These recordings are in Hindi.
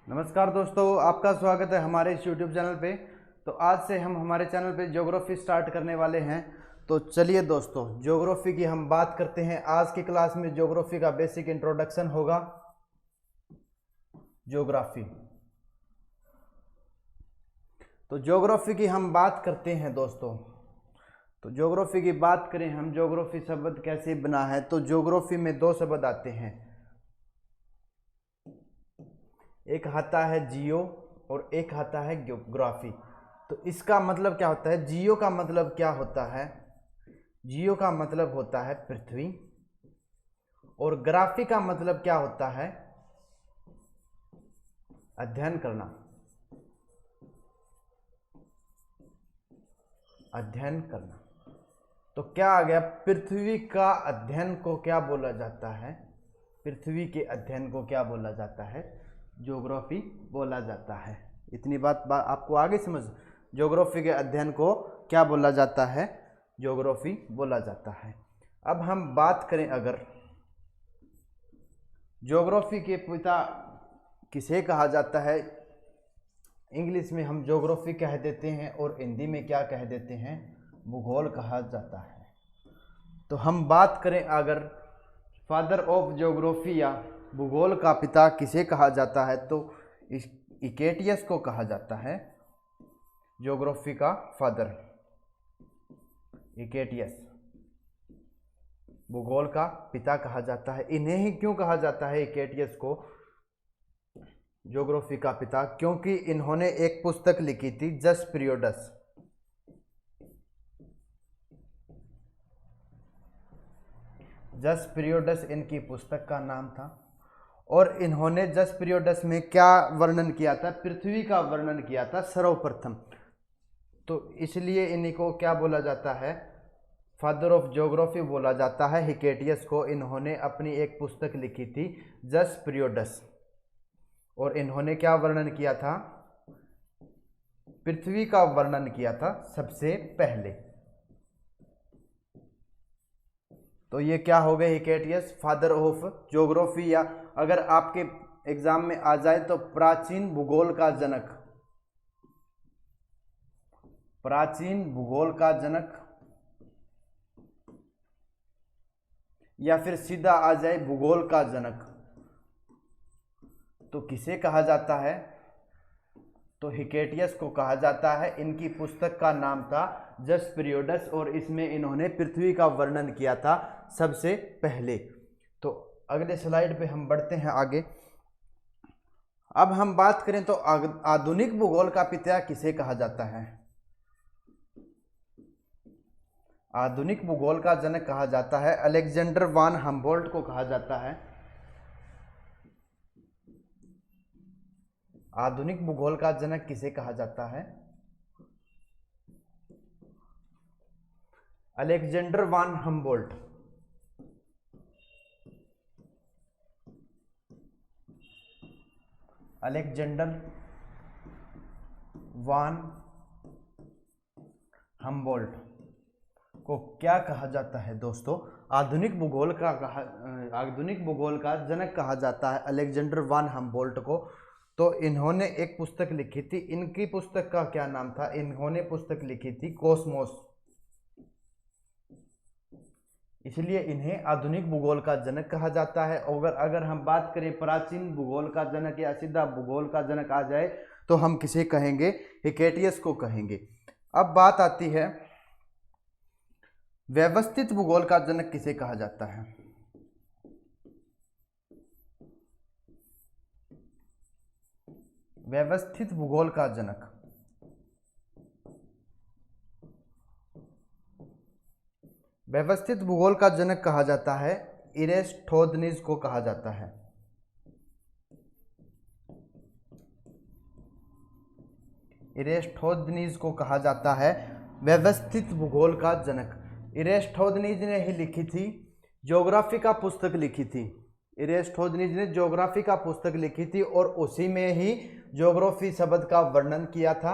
नमस्कार दोस्तों, आपका स्वागत है हमारे इस यूट्यूब चैनल पे। तो आज से हम हमारे चैनल पे ज्योग्राफी स्टार्ट करने वाले हैं। तो चलिए दोस्तों, ज्योग्राफी की हम बात करते हैं। आज की क्लास में ज्योग्राफी का बेसिक इंट्रोडक्शन होगा। ज्योग्राफी, तो ज्योग्राफी की हम बात करते हैं दोस्तों। तो ज्योग्राफी की बात करें हम, ज्योग्राफी शब्द कैसे बना है, तो ज्योग्राफी में दो शब्द आते हैं। एक आता है जियो और एक आता है ज्योग्राफी। तो इसका मतलब क्या होता है? जियो का मतलब क्या होता है? जियो का मतलब होता है पृथ्वी, और ग्राफी का मतलब क्या होता है? अध्ययन करना, अध्ययन करना। तो क्या आ गया? पृथ्वी का अध्ययन को क्या बोला जाता है? पृथ्वी के अध्ययन को क्या बोला जाता है? ज्योग्राफी बोला जाता है। इतनी बात आपको आगे समझ। ज्योग्राफी के अध्ययन को क्या बोला जाता है? ज्योग्राफी बोला जाता है। अब हम बात करें, अगर ज्योग्राफी के पिता किसे कहा जाता है? इंग्लिश में हम ज्योग्राफी कह देते हैं और हिंदी में क्या कह देते हैं? भूगोल कहा जाता है। तो हम बात करें, अगर फादर ऑफ ज्योग्राफी या भूगोल का पिता किसे कहा जाता है, तो इकेटियस को कहा जाता है ज्योग्राफी का फादर। इकेटियस भूगोल का पिता कहा जाता है। इन्हें ही क्यों कहा जाता है इकेटियस को ज्योग्राफी का पिता? क्योंकि इन्होंने एक पुस्तक लिखी थी, जस पीरियडस। जस पीरियडस इनकी पुस्तक का नाम था, और इन्होंने जस पीरियडस में क्या वर्णन किया था? पृथ्वी का वर्णन किया था सर्वप्रथम। तो इसलिए इन्हीं को क्या बोला जाता है? फादर ऑफ ज्योग्राफी बोला जाता है हिकेटियस को। इन्होंने अपनी एक पुस्तक लिखी थी, जस पीरियडस, और इन्होंने क्या वर्णन किया था? पृथ्वी का वर्णन किया था सबसे पहले। तो ये क्या हो गए? हिकेटियस फादर ऑफ ज्योग्राफी, या अगर आपके एग्जाम में आ जाए तो प्राचीन भूगोल का जनक। प्राचीन भूगोल का जनक, या फिर सीधा आ जाए भूगोल का जनक, तो किसे कहा जाता है? तो हिकेटियस को कहा जाता है। इनकी पुस्तक का नाम था जस पीरियडस, और इसमें इन्होंने पृथ्वी का वर्णन किया था सबसे पहले। तो अगले स्लाइड पे हम बढ़ते हैं आगे। अब हम बात करें तो आधुनिक भूगोल का पिता किसे कहा जाता है? आधुनिक भूगोल का जनक कहा जाता है अलेक्जेंडर वान हम्बोल्ट को कहा जाता है। आधुनिक भूगोल का जनक किसे कहा जाता है? अलेक्जेंडर वान हम्बोल्ट। अलेक्जेंडर वान हम्बोल्ट को क्या कहा जाता है दोस्तों? आधुनिक भूगोल का जनक कहा जाता है अलेक्जेंडर वान हम्बोल्ट को। तो इन्होंने एक पुस्तक लिखी थी। इनकी पुस्तक का क्या नाम था? इन्होंने पुस्तक लिखी थी कॉस्मोस। इसलिए इन्हें आधुनिक भूगोल का जनक कहा जाता है। और अगर हम बात करें प्राचीन भूगोल का जनक या सीधा भूगोल का जनक आ जाए, तो हम किसे कहेंगे? हिकेटियस को कहेंगे। अब बात आती है, व्यवस्थित भूगोल का जनक किसे कहा जाता है? व्यवस्थित भूगोल का जनक, व्यवस्थित भूगोल का जनक कहा जाता है इरेस्टोथनीज को कहा जाता है। इरेस्टोथनीज को कहा जाता है व्यवस्थित भूगोल का जनक। इरेस्टोथनीज ने ही लिखी थी, ज्योग्राफी का पुस्तक लिखी थी। इरेस्टोथनीज ने ज्योग्राफी का पुस्तक लिखी थी, और उसी में ही ज्योग्राफी शब्द का वर्णन किया था।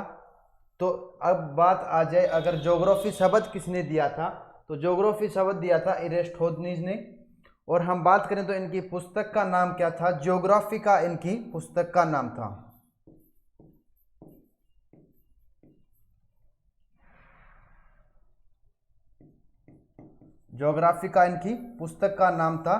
तो अब बात आ जाए, अगर ज्योग्राफी शब्द किसने दिया था, तो ज्योग्राफी शब्द दिया था इरेस्टोथनीज ने, और हम बात करें तो इनकी पुस्तक का नाम क्या था, ज्योग्राफी का इनकी पुस्तक का नाम था। ज्योग्राफी का इनकी पुस्तक का नाम था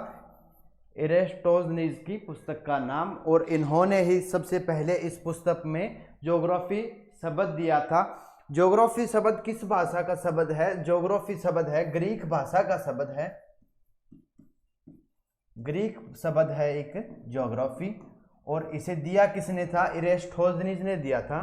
एरिस्टोजेनिस की पुस्तक का नाम, और इन्होंने ही सबसे पहले इस पुस्तक में ज्योग्राफी शब्द दिया था। ज्योग्राफी शब्द किस भाषा का शब्द है, ज्योग्राफी शब्द है ग्रीक भाषा का शब्द है, ग्रीक शब्द है एक ज्योग्राफी, और इसे दिया किसने था, एरिस्टोजेनिस ने दिया था।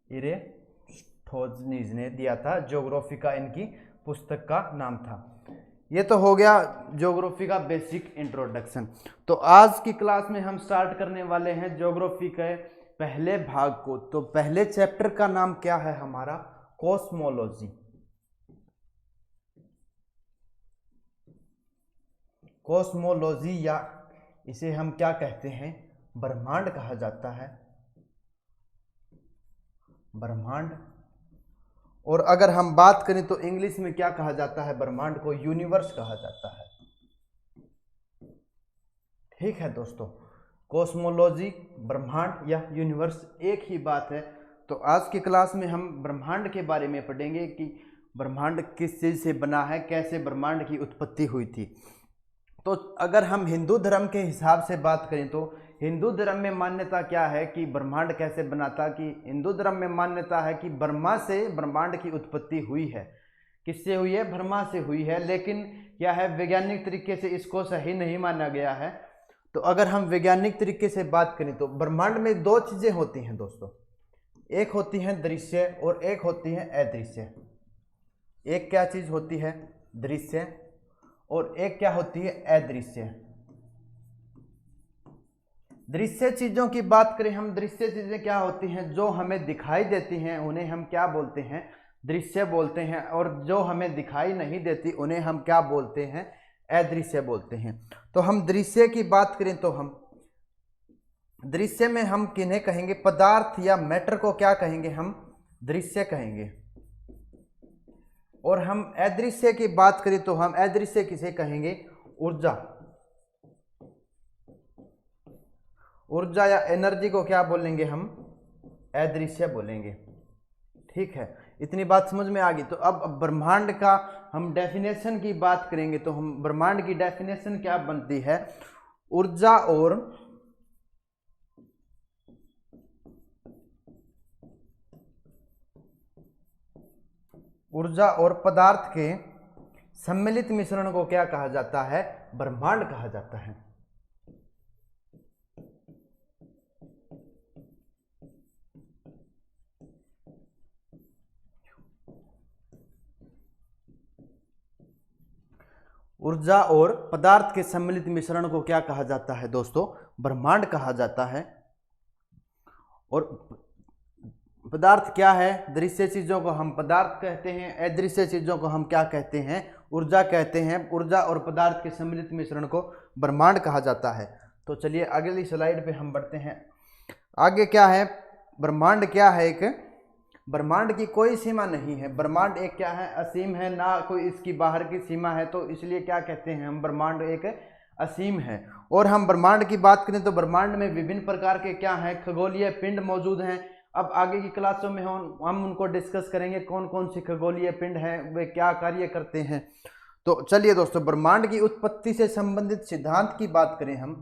एरिस्टोजेनिस ने दिया था, ज्योग्राफी का इनकी पुस्तक का नाम था। ये तो हो गया ज्योग्राफी का बेसिक इंट्रोडक्शन। तो आज की क्लास में हम स्टार्ट करने वाले हैं ज्योग्राफी के पहले भाग को। तो पहले चैप्टर का नाम क्या है हमारा, कॉस्मोलॉजी। कॉस्मोलॉजी या इसे हम क्या कहते हैं, ब्रह्मांड कहा जाता है, ब्रह्मांड। और अगर हम बात करें तो इंग्लिश में क्या कहा जाता है, ब्रह्मांड को यूनिवर्स कहा जाता है। ठीक है दोस्तों, कॉस्मोलॉजी, ब्रह्मांड या यूनिवर्स एक ही बात है। तो आज की क्लास में हम ब्रह्मांड के बारे में पढ़ेंगे कि ब्रह्मांड किस चीज़ से बना है, कैसे ब्रह्मांड की उत्पत्ति हुई थी। तो अगर हम हिंदू धर्म के हिसाब से बात करें तो हिंदू धर्म में मान्यता क्या है कि ब्रह्मांड कैसे बना था, कि हिंदू धर्म में मान्यता है कि ब्रह्मा से ब्रह्मांड की उत्पत्ति हुई है। किससे हुई है, ब्रह्मा से हुई है। लेकिन क्या है, वैज्ञानिक तरीके से इसको सही नहीं माना गया है। तो अगर हम वैज्ञानिक तरीके से बात करें तो ब्रह्मांड में दो चीज़ें होती हैं दोस्तों, एक होती है दृश्य और एक होती है अदृश्य। एक क्या चीज़ होती है, दृश्य, और एक क्या होती है, अदृश्य। दृश्य चीजों की बात करें हम, दृश्य चीजें क्या होती हैं, जो हमें दिखाई देती हैं उन्हें हम क्या बोलते हैं, दृश्य बोलते हैं। और जो हमें दिखाई नहीं देती उन्हें हम क्या बोलते हैं, अदृश्य बोलते हैं। तो हम दृश्य की बात करें तो हम दृश्य में हम किन्हें कहेंगे, पदार्थ या मैटर को क्या कहेंगे, हम दृश्य कहेंगे। और हम अदृश्य की बात करें तो हम अदृश्य किसे कहेंगे, ऊर्जा। ऊर्जा या एनर्जी को क्या बोलेंगे, हम अदृश्य बोलेंगे। ठीक है, इतनी बात समझ में आ गई। तो अब ब्रह्मांड का हम डेफिनेशन की बात करेंगे तो हम ब्रह्मांड की डेफिनेशन क्या बनती है, ऊर्जा और पदार्थ के सम्मिलित मिश्रण को क्या कहा जाता है, ब्रह्मांड कहा जाता है। ऊर्जा और पदार्थ के सम्मिलित मिश्रण को क्या कहा जाता है दोस्तों, ब्रह्मांड कहा जाता है। और पदार्थ क्या है, दृश्य चीजों को हम पदार्थ कहते हैं, अदृश्य चीजों को हम क्या कहते हैं, ऊर्जा कहते हैं। ऊर्जा और पदार्थ के सम्मिलित मिश्रण को ब्रह्मांड कहा जाता है। तो चलिए अगली स्लाइड पे हम बढ़ते हैं। आगे क्या है, ब्रह्मांड क्या है, एक ब्रह्मांड की कोई सीमा नहीं है। ब्रह्मांड एक क्या है, असीम है, ना कोई इसकी बाहर की सीमा है। तो इसलिए क्या कहते हैं हम, ब्रह्मांड एक असीम है। और हम ब्रह्मांड की बात करें तो ब्रह्मांड में विभिन्न प्रकार के क्या है, खगोलीय पिंड मौजूद हैं। अब आगे की क्लासों में हम उनको डिस्कस करेंगे, कौन कौन से खगोलीय पिंड हैं, वे क्या कार्य करते हैं। तो चलिए दोस्तों, ब्रह्मांड की उत्पत्ति से संबंधित सिद्धांत की बात करें हम।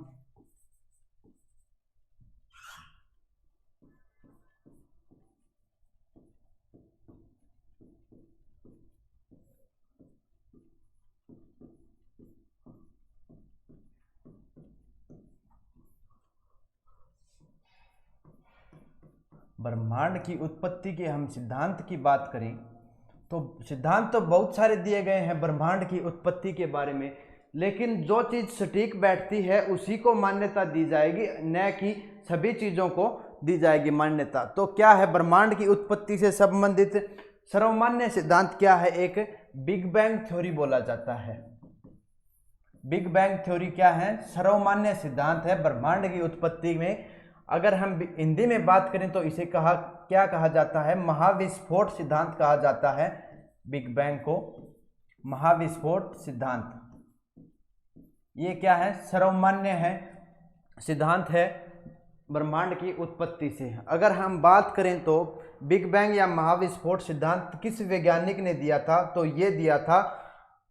ब्रह्मांड की उत्पत्ति के हम सिद्धांत की बात करें तो सिद्धांत तो बहुत सारे दिए गए हैं ब्रह्मांड की उत्पत्ति के बारे में, लेकिन जो चीज़ सटीक बैठती है उसी को मान्यता दी जाएगी, न कि सभी चीज़ों को दी जाएगी मान्यता। तो क्या है, ब्रह्मांड की उत्पत्ति से संबंधित सर्वमान्य सिद्धांत क्या है, एक बिग बैंग थ्योरी बोला जाता है। बिग बैंग थ्योरी क्या है, सर्वमान्य सिद्धांत है ब्रह्मांड की उत्पत्ति में। अगर हम हिंदी में बात करें तो इसे क्या कहा जाता है, महाविस्फोट सिद्धांत कहा जाता है। बिग बैंग को महाविस्फोट सिद्धांत। ये क्या है? सर्वमान्य है, सिद्धांत है ब्रह्मांड की उत्पत्ति से। अगर हम बात करें तो बिग बैंग या महाविस्फोट सिद्धांत किस वैज्ञानिक ने दिया था, तो ये दिया था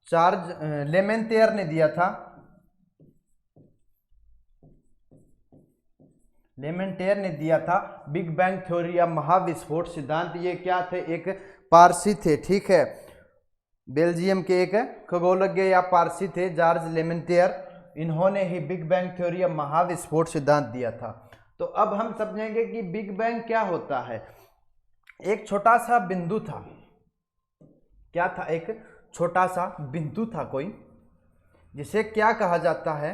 चार्ल्स लेमेंतियर ने दिया था। लेमेंटियर ने दिया था बिग बैंग थ्योरी या महाविस्फोट सिद्धांत। ये क्या थे? एक पारसी थे, ठीक है, बेल्जियम के एक खगोलज्ञ या पारसी थे चार्ल्स लेमेंटियर। इन्होंने ही बिग बैंग थ्योरी या महाविस्फोट सिद्धांत दिया था। तो अब हम समझेंगे कि बिग बैंग क्या होता है। एक छोटा सा बिंदु था, क्या था? एक छोटा सा बिंदु था कोई, जिसे क्या कहा जाता है?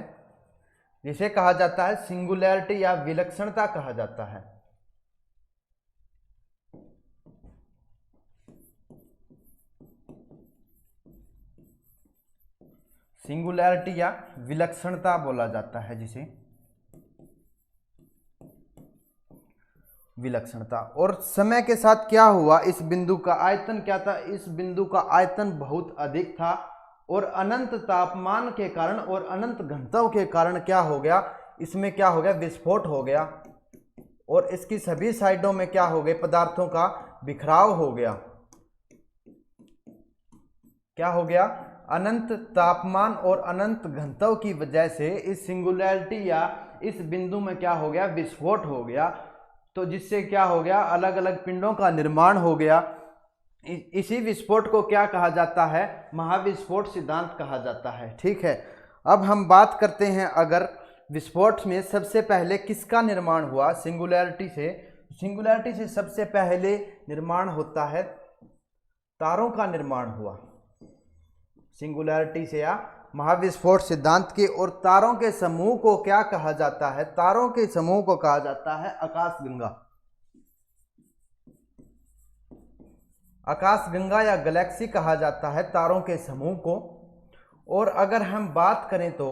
जिसे कहा जाता है सिंगुलैरिटी या विलक्षणता कहा जाता है। सिंगुलैरिटी या विलक्षणता बोला जाता है जिसे, विलक्षणता। और समय के साथ क्या हुआ? इस बिंदु का आयतन क्या था? इस बिंदु का आयतन बहुत अधिक था और अनंत तापमान के कारण और अनंत घनत्व के कारण क्या हो गया? इसमें क्या हो गया? विस्फोट हो गया और इसकी सभी साइडों में क्या हो गए? पदार्थों का बिखराव हो गया। क्या हो गया? अनंत तापमान और अनंत घनत्व की वजह से इस सिंगुलैरिटी या इस बिंदु में क्या हो गया? विस्फोट हो गया। तो जिससे क्या हो गया? अलग अलग पिंडों का निर्माण हो गया। इसी विस्फोट को क्या कहा जाता है? महाविस्फोट सिद्धांत कहा जाता है, ठीक है। अब हम बात करते हैं, अगर विस्फोट में सबसे पहले किसका निर्माण हुआ? सिंगुलैरिटी से। सिंगुलैरिटी से सबसे पहले निर्माण होता है तारों का निर्माण हुआ, सिंगुलैरिटी से या महाविस्फोट सिद्धांत के। और तारों के समूह को क्या कहा जाता है? तारों के समूह को कहा जाता है आकाशगंगा। आकाशगंगा या गैलेक्सी कहा जाता है तारों के समूह को। और अगर हम बात करें तो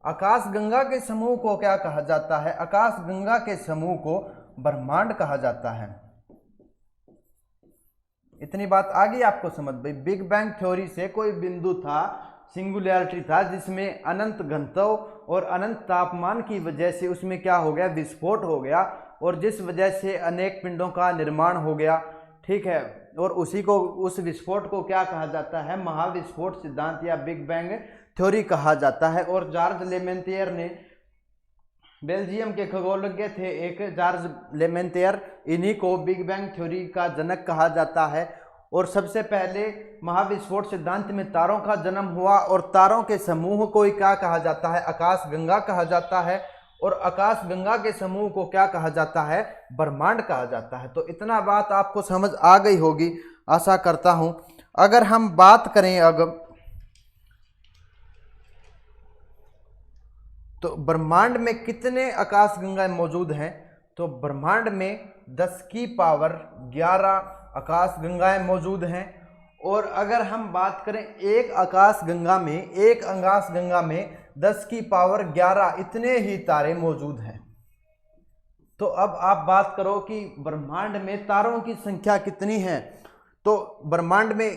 आकाशगंगा के समूह को क्या कहा जाता है? आकाशगंगा के समूह को ब्रह्मांड कहा जाता है। इतनी बात आ गई आपको समझ भाई। बिग बैंग थ्योरी से कोई बिंदु था, सिंगुलैरिटी था, जिसमें अनंत घनत्व और अनंत तापमान की वजह से उसमें क्या हो गया? विस्फोट हो गया और जिस वजह से अनेक पिंडों का निर्माण हो गया, ठीक है। और उसी को, उस विस्फोट को क्या कहा जाता है? महाविस्फोट सिद्धांत या बिग बैंग थ्योरी कहा जाता है। और चार्ल्स लेमेंतियर ने, बेल्जियम के खगोलज्ञ थे एक चार्ल्स लेमेंतियर, इन्हीं को बिग बैंग थ्योरी का जनक कहा जाता है। और सबसे पहले महाविस्फोट सिद्धांत में तारों का जन्म हुआ और तारों के समूह को ही क्या कहा जाता है? आकाशगंगा कहा जाता है। और आकाशगंगा के समूह को क्या कहा जाता है? ब्रह्मांड कहा जाता है। तो इतना बात आपको समझ आ गई होगी, आशा करता हूं। अगर हम बात करें अगर तो ब्रह्मांड में कितने आकाशगंगाएं मौजूद हैं? तो ब्रह्मांड में 10 की पावर 11 आकाशगंगाएं मौजूद हैं। और अगर हम बात करें एक आकाशगंगा में 10 की पावर 11 इतने ही तारे मौजूद हैं। तो अब आप बात करो कि ब्रह्मांड में तारों की संख्या कितनी है। तो ब्रह्मांड में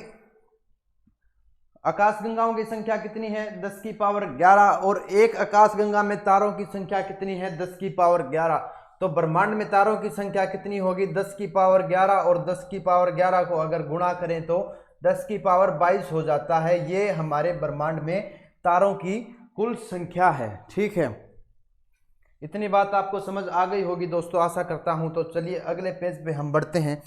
आकाशगंगाओं की संख्या कितनी है? 10 की पावर 11। और एक आकाशगंगा में तारों की संख्या कितनी है? 10 की पावर 11। तो ब्रह्मांड में तारों की संख्या कितनी होगी? 10 की पावर 11। और 10 की पावर 11 को अगर गुणा करें तो 10 की पावर 22 हो जाता है। ये हमारे ब्रह्मांड में तारों की कुल संख्या है, ठीक है। इतनी बात आपको समझ आ गई होगी दोस्तों, आशा करता हूं। तो चलिए अगले पेज पे हम बढ़ते हैं।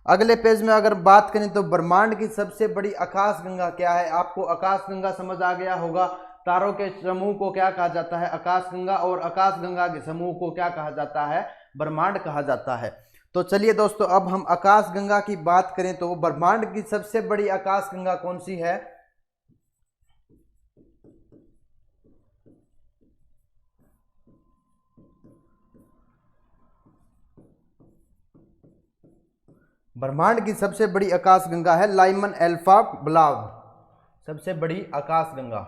अगले पेज में अगर बात करें तो ब्रह्मांड की सबसे बड़ी आकाशगंगा क्या है? आपको आकाशगंगा समझ आ गया होगा। तारों के समूह को क्या कहा जाता है? आकाशगंगा। और आकाशगंगा के समूह को क्या कहा जाता है? ब्रह्मांड कहा जाता है। तो चलिए दोस्तों, अब हम आकाशगंगा की बात करें तो ब्रह्मांड की सबसे बड़ी आकाशगंगा कौन सी है? ब्रह्मांड की सबसे बड़ी आकाशगंगा है लाइमन अल्फा ब्लाव, सबसे बड़ी आकाशगंगा।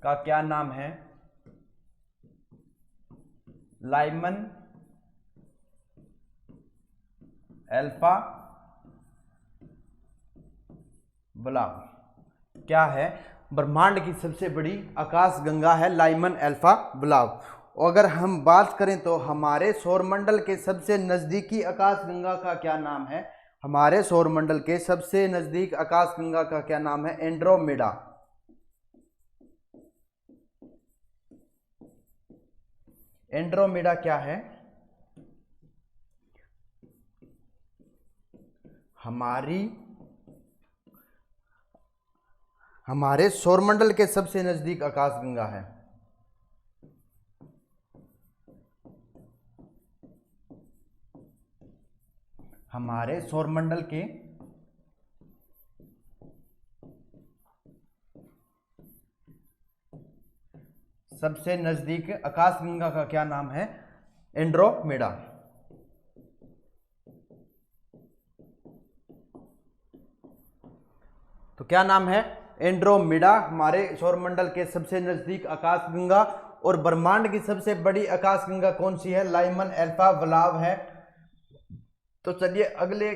का क्या नाम है? लाइमन अल्फा ब्लाव क्या है? ब्रह्मांड की सबसे बड़ी आकाशगंगा है लाइमन अल्फा ब्लाव। अगर हम बात करें तो हमारे सौरमंडल के सबसे नजदीकी आकाशगंगा का क्या नाम है? हमारे सौरमंडल के सबसे नजदीक आकाशगंगा का क्या नाम है? एंड्रोमेडा। एंड्रोमेडा क्या है? हमारे सौरमंडल के सबसे नजदीक आकाशगंगा है। हमारे सौरमंडल के सबसे नजदीक आकाशगंगा का क्या नाम है? एंड्रोमेडा। तो क्या नाम है? एंड्रोमेडा हमारे सौरमंडल के सबसे नजदीक आकाशगंगा। और ब्रह्मांड की सबसे बड़ी आकाशगंगा कौन सी है? लाइमन अल्फा ब्लाव है। तो चलिए अगले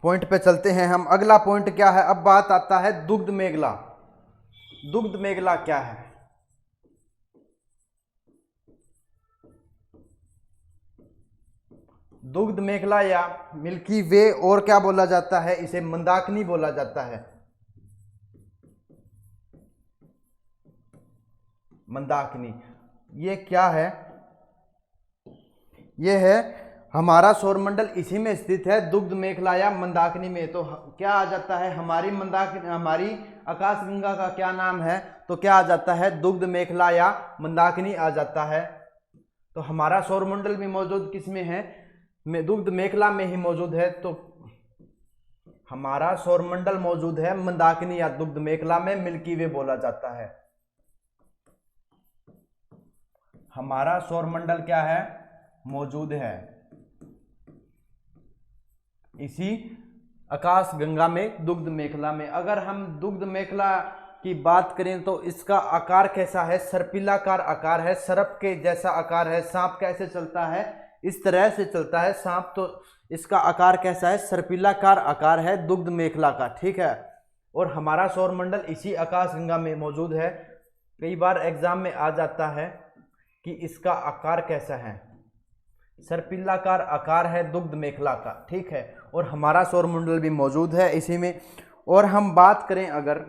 पॉइंट पे चलते हैं हम। अगला पॉइंट क्या है? अब बात आता है दुग्ध मेखला। दुग्ध मेखला क्या है? दुग्ध मेखला या मिल्की वे और क्या बोला जाता है? इसे मंदाकिनी बोला जाता है। मंदाकिनी ये क्या है? ये है हमारा सौरमंडल इसी में स्थित है, दुग्ध मेखला या मंदाकिनी में। तो क्या आ जाता है? हमारी आकाशगंगा का क्या नाम है? तो क्या आ जाता है? दुग्ध मेखला या मंदाकिनी आ जाता है। तो हमारा सौरमंडल भी मौजूद किस में है? दुग्ध मेखला में ही मौजूद है। तो हमारा सौरमंडल मौजूद है मंदाकिनी या दुग्ध मेखला में, मिल्की वे बोला जाता है। हमारा सौरमंडल क्या है? मौजूद है इसी आकाशगंगा में, दुग्ध मेखला में। अगर हम दुग्ध मेखला की बात करें तो इसका आकार कैसा है? सर्पिलाकार आकार है, सर्प के जैसा आकार है। सांप कैसे चलता है? इस तरह से चलता है सांप। तो इसका आकार कैसा है? सर्पिलाकार आकार है दुग्ध मेखला का, ठीक है। और हमारा सौरमंडल इसी आकाशगंगा में मौजूद है। कई बार एग्जाम में आ जाता है कि इसका आकार कैसा है? सर्पिलाकार आकार है दुग्ध मेखला का, ठीक है। और हमारा सौरमंडल भी मौजूद है इसी में। और हम बात करें अगर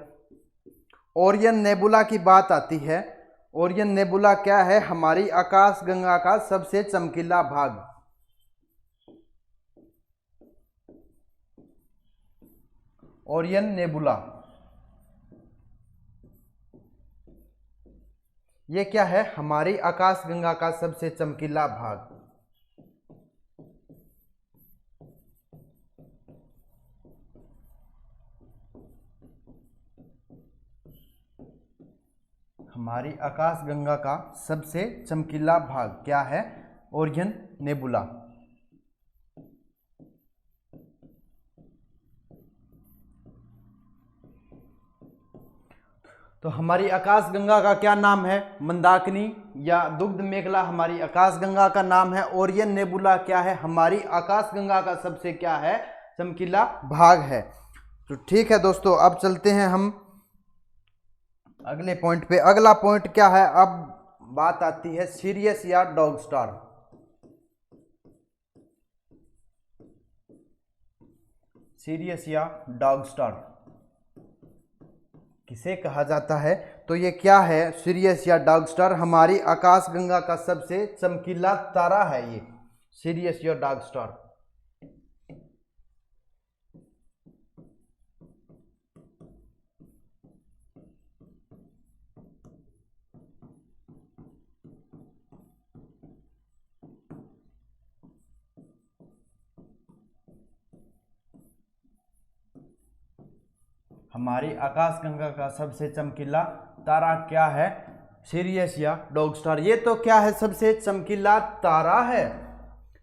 ओरियन नेबुला की बात आती है, ओरियन नेबुला क्या है? हमारी आकाशगंगा का सबसे चमकीला भाग। ओरियन नेबुला ये क्या है? हमारी आकाशगंगा का सबसे चमकीला भाग। हमारी आकाशगंगा का सबसे चमकीला भाग क्या है? Orion nebula. तो हमारी आकाशगंगा का क्या नाम है? मंदाकिनी या दुग्ध मेखला हमारी आकाशगंगा का नाम है। ओरियन नेबुला क्या है? हमारी आकाशगंगा का सबसे क्या है? चमकीला भाग है। तो ठीक है दोस्तों, अब चलते हैं हम अगले पॉइंट पे। अगला पॉइंट क्या है? अब बात आती है सिरियस या डॉग स्टार। सिरियस या डॉग स्टार किसे कहा जाता है? तो ये क्या है? सिरियस या डॉग स्टार हमारी आकाशगंगा का सबसे चमकीला तारा है। ये सिरियस या डॉग स्टार। हमारी आकाशगंगा का सबसे चमकीला तारा क्या है? सिरियस या डॉग स्टार। ये तो क्या है? सबसे चमकीला तारा है,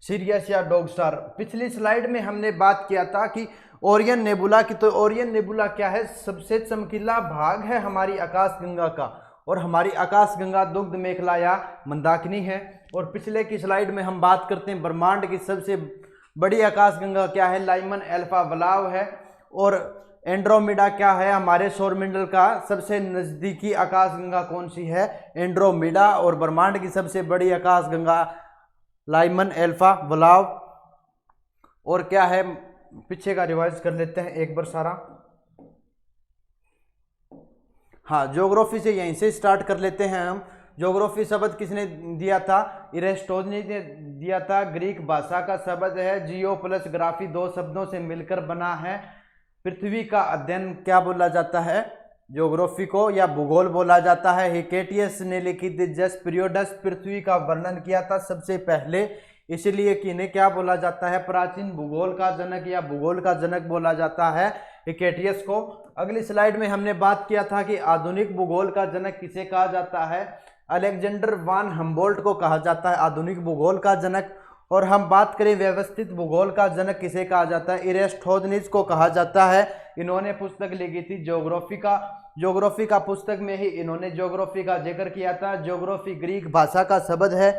सिरियस या डॉग स्टार। पिछली स्लाइड में हमने बात किया था कि ओरियन नेबुला की। तो ओरियन नेबुला क्या है? सबसे चमकीला भाग है हमारी आकाशगंगा का। और हमारी आकाशगंगा दुग्ध मेखला या मंदाकिनी है। और पिछले की स्लाइड में हम बात करते हैं ब्रह्मांड की सबसे बड़ी आकाशगंगा क्या है, लाइमन अल्फा ब्लाव है। और एंड्रोमेडा क्या है, हमारे सौरमंडल का सबसे नजदीकी आकाशगंगा कौन सी है, एंड्रोमेडा। और ब्रह्मांड की सबसे बड़ी आकाशगंगा लाइमन अल्फा ब्लाव। और क्या है, पीछे का रिवाइज कर लेते हैं एक बार सारा। हाँ, ज्योग्राफी से यहीं से स्टार्ट कर लेते हैं हम। ज्योग्राफी शब्द किसने दिया था, एरिस्टोथेनिस ने दिया था। ग्रीक भाषा का शब्द है। जियो प्लस ग्राफी दो शब्दों से मिलकर बना है। पृथ्वी का अध्ययन क्या बोला जाता है, ज्योग्राफी को या भूगोल बोला जाता है। हिकेटियस ने लिखित जस्ट पीरियड्स पृथ्वी का वर्णन किया था सबसे पहले, इसलिए कि इन्हें क्या बोला जाता है, प्राचीन भूगोल का जनक या भूगोल का जनक बोला जाता है हिकेटियस को। अगली स्लाइड में हमने बात किया था कि आधुनिक भूगोल का जनक किसे कहा जाता है, अलेक्जेंडर वान हम्बोल्ट को कहा जाता है आधुनिक भूगोल का जनक। और हम बात करें व्यवस्थित भूगोल का जनक किसे कहा जाता है, एरिस्टोथेनिस को कहा जाता है। इन्होंने पुस्तक लिखी थी ज्योग्राफी का पुस्तक में ही इन्होंने ज्योग्राफी का जिक्र किया था। ज्योग्राफी ग्रीक भाषा का शब्द है।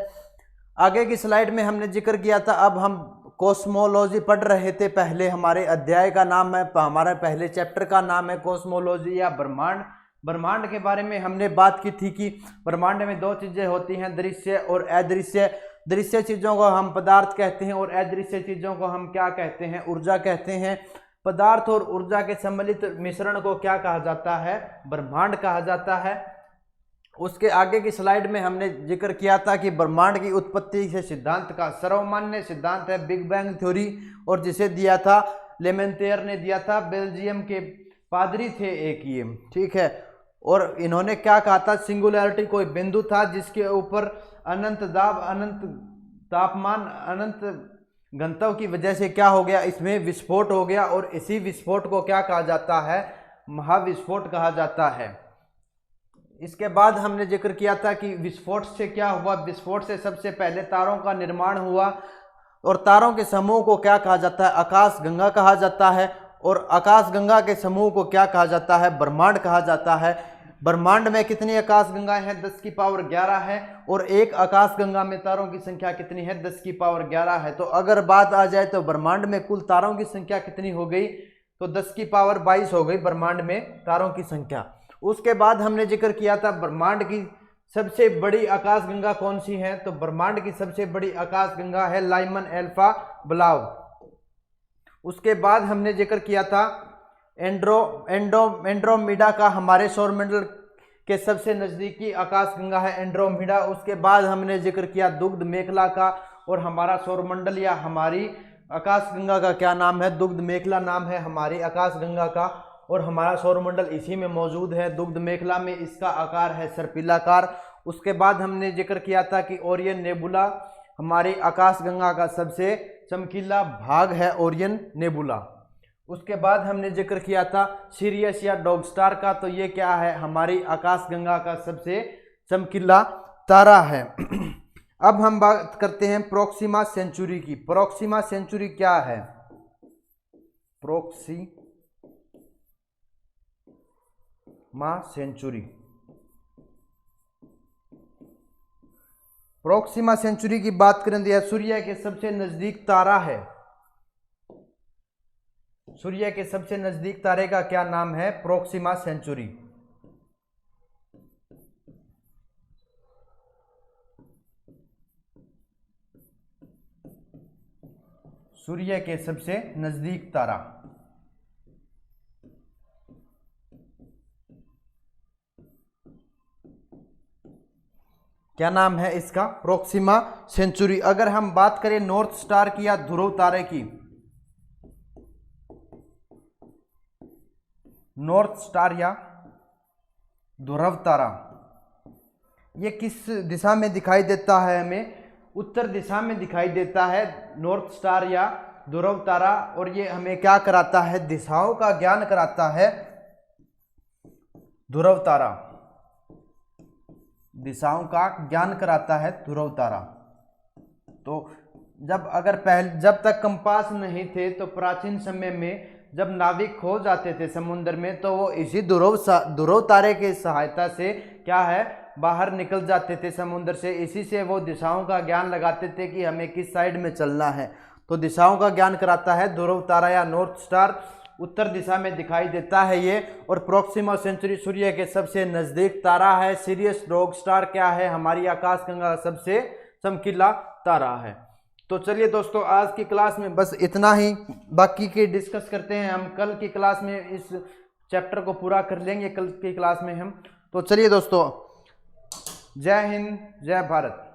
आगे की स्लाइड में हमने जिक्र किया था, अब हम कॉस्मोलॉजी पढ़ रहे थे। पहले हमारे अध्याय का नाम है, हमारा पहले चैप्टर का नाम है कॉस्मोलॉजी या ब्रह्मांड। ब्रह्मांड के बारे में हमने बात की थी कि ब्रह्मांड में दो चीजें होती हैं, दृश्य और अदृश्य। दृश्य चीजों को हम पदार्थ कहते हैं और अदृश्य चीजों को हम क्या कहते हैं, ऊर्जा कहते हैं। पदार्थ और ऊर्जा के सम्मिलित मिश्रण को क्या कहा जाता है, ब्रह्मांड कहा जाता है। उसके आगे की स्लाइड में हमने जिक्र किया था कि ब्रह्मांड की उत्पत्ति के सिद्धांत का सर्वमान्य सिद्धांत है बिग बैंग थ्योरी, और जिसे दिया था लेमेंतेयर ने दिया था, बेल्जियम के पादरी थे एक ये, ठीक है। और इन्होंने क्या कहा था, सिंगुलैरिटी कोई बिंदु था जिसके ऊपर अनंत दाब, अनंत तापमान, अनंत घनत्व की वजह से क्या हो गया, इसमें विस्फोट हो गया। और इसी विस्फोट को क्या कहा जाता है, महाविस्फोट कहा जाता है। इसके बाद हमने जिक्र किया था कि विस्फोट से क्या हुआ, विस्फोट से सबसे पहले तारों का निर्माण हुआ। और तारों के समूह को क्या कहा जाता है, आकाशगंगा कहा जाता है। और आकाशगंगा के समूह को क्या कहा जाता है, ब्रह्मांड कहा जाता है। ब्रह्मांड में कितनी आकाशगंगाएं हैं, 10 की पावर 11 है। और एक आकाशगंगा में तारों की संख्या कितनी है, 10 की पावर 11 है। तो अगर बात आ जाए तो ब्रह्मांड में कुल तारों की संख्या कितनी हो गई, तो 10 की पावर 22 हो गई ब्रह्मांड में तारों की संख्या। उसके बाद हमने जिक्र किया था ब्रह्मांड की सबसे बड़ी आकाशगंगा कौन सी है, तो ब्रह्मांड की सबसे बड़ी आकाशगंगा है लाइमन अल्फा ब्लाव। उसके बाद हमने जिक्र किया था एंड्रोमेडा का, हमारे सौरमंडल के सबसे नजदीकी आकाशगंगा है एंड्रोमेडा। उसके बाद हमने जिक्र किया दुग्ध मेखला का, और हमारा सौरमंडल या हमारी आकाशगंगा का क्या नाम है, दुग्ध मेखला नाम है हमारी आकाशगंगा का। और हमारा सौरमंडल इसी में मौजूद है, दुग्ध मेखला में। इसका आकार है सर्पिलाकार। उसके बाद हमने जिक्र किया था कि ओरियन नेबुला हमारी आकाशगंगा का सबसे चमकीला भाग है, ओरियन नेबुला। उसके बाद हमने जिक्र किया था सीरियस या डॉग स्टार का, तो ये क्या है, हमारी आकाशगंगा का सबसे चमकीला तारा है। अब हम बात करते हैं प्रोक्सिमा सेंचुरी की। प्रोक्सिमा सेंचुरी क्या है, प्रोक्सिमा सेंचुरी। प्रोक्सिमा सेंचुरी की बात करें तो यह सूर्य के सबसे नजदीक तारा है। सूर्य के सबसे नजदीक तारे का क्या नाम है, प्रोक्सिमा सेंचुरी। सूर्य के सबसे नजदीक तारा क्या नाम है इसका, प्रोक्सिमा सेंचुरी। अगर हम बात करें नॉर्थ स्टार की या ध्रुव तारे की, नॉर्थ स्टार या ध्रुव तारा, ये किस दिशा में दिखाई देता है, हमें उत्तर दिशा में दिखाई देता है नॉर्थ स्टार या ध्रुव तारा। और ये हमें क्या कराता है, दिशाओं का ज्ञान कराता है ध्रुव तारा, दिशाओं का ज्ञान कराता है ध्रुव तारा। तो जब तक कंपास नहीं थे, तो प्राचीन समय में जब नाविक खो जाते थे समुद्र में, तो वो इसी ध्रुव तारे की सहायता से क्या है, बाहर निकल जाते थे समुद्र से। इसी से वो दिशाओं का ज्ञान लगाते थे कि हमें किस साइड में चलना है। तो दिशाओं का ज्ञान कराता है। ध्रुव तारा या नॉर्थ स्टार उत्तर दिशा में दिखाई देता है ये, और प्रोक्सिमा सेंचुरी सूर्य के सबसे नजदीक तारा है। सीरियस डॉग स्टार क्या है, हमारी आकाशगंगा का सबसे चमकीला तारा है। तो चलिए दोस्तों, आज की क्लास में बस इतना ही, बाकी के डिस्कस करते हैं हम कल की क्लास में। इस चैप्टर को पूरा कर लेंगे कल की क्लास में हम। तो चलिए दोस्तों, जय हिंद, जय भारत।